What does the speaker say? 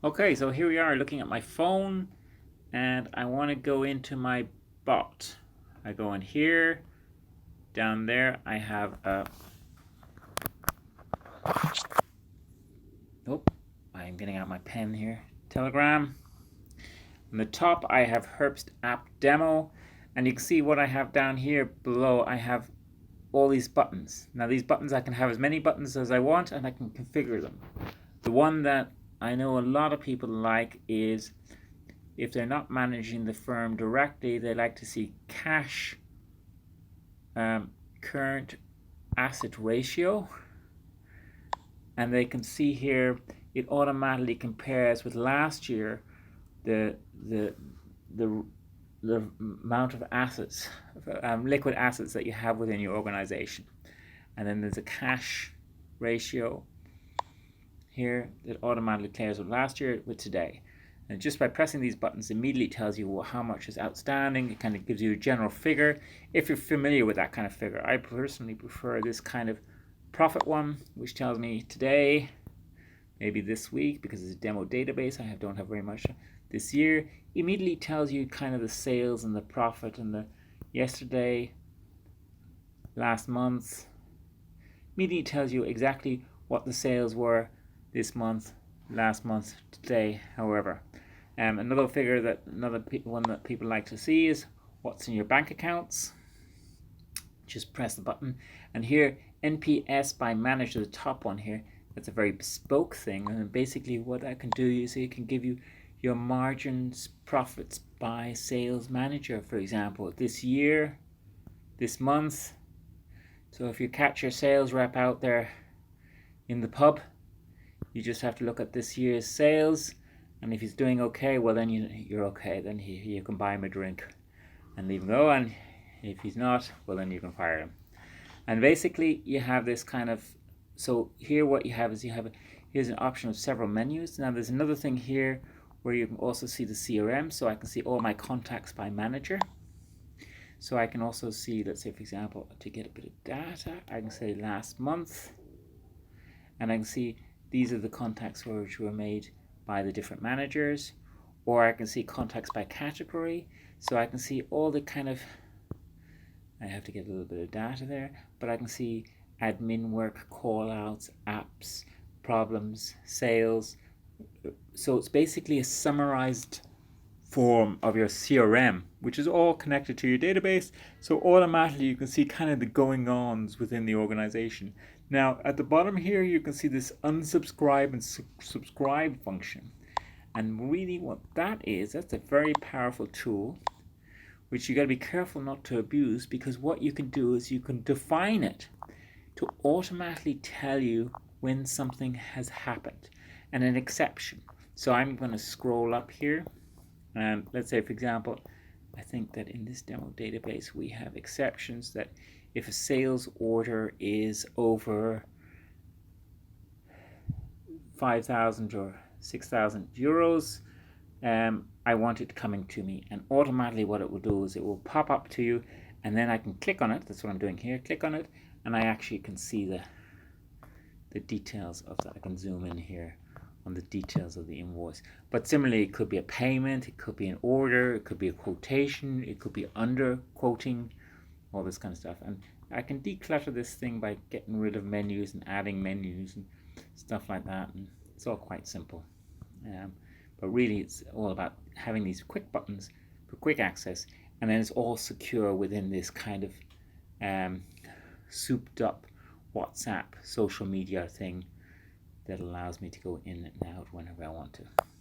Okay, so here we are looking at my phone and I want to go into my bot. I go in here, down there I have a, oh, I'm getting out my pen here, Telegram. On the top I have Herbst app demo, and you can see what I have down here below. I have all these buttons. Now these buttons, I can have as many buttons as I want and I can configure them. The one that I know a lot of people like is, if they're not managing the firm directly, they like to see cash current asset ratio, and they can see here it automatically compares with last year the the amount of assets, liquid assets that you have within your organization. And then there's a cash ratio here that automatically clears with last year with today. And just by pressing these buttons, immediately tells you how much is outstanding. It kind of gives you a general figure if you're familiar with that kind of figure. I personally prefer this kind of profit one, which tells me today, maybe this week, because it's a demo database. I don't have very much this year. Immediately tells you kind of the sales and the profit and the yesterday, last month. Immediately tells you exactly what the sales were this month, last month, today, however. Another figure that one that people like to see is what's in your bank accounts. Just press the button, and here NPS by manager, the top one here, that's a very bespoke thing. And basically what I can do is it can give you your margins, profits by sales manager, for example, this year, this month. So if you catch your sales rep out there in the pub, you just have to look at this year's sales, and if he's doing okay, well then you're okay. Then you can buy him a drink and leave him go, and if he's not, well then you can fire him. And basically you have this kind of, so here what you have is here's an option of several menus. Now there's another thing here where you can also see the CRM, so I can see all my contacts by manager. So I can also see, let's say for example, to get a bit of data, I can say last month, and I can see these are the contacts which were made by the different managers, or I can see contacts by category, so I can see all the kind of, I have to get a little bit of data there, but I can see admin work, call outs, apps, problems, sales. So it's basically a summarized form of your CRM, which is all connected to your database. So automatically you can see kind of the going ons within the organization. Now at the bottom here, you can see this unsubscribe and subscribe function. And really what that is, that's a very powerful tool, which you got to be careful not to abuse, because what you can do is you can define it to automatically tell you when something has happened and an exception. So I'm going to scroll up here, and let's say for example, I think that in this demo database we have exceptions that if a sales order is over 5,000 or 6,000 euros, I want it coming to me, and automatically what it will do is it will pop up to you, and then I can click on it. That's what I'm doing here. Click on it, and I actually can see the details of that. I can zoom in here on the details of the invoice. But similarly, it could be a payment, it could be an order, it could be a quotation, it could be under quoting, all this kind of stuff. And I can declutter this thing by getting rid of menus and adding menus and stuff like that. And it's all quite simple. But really, it's all about having these quick buttons for quick access, and then it's all secure within this kind of souped up WhatsApp social media thing that allows me to go in and out whenever I want to.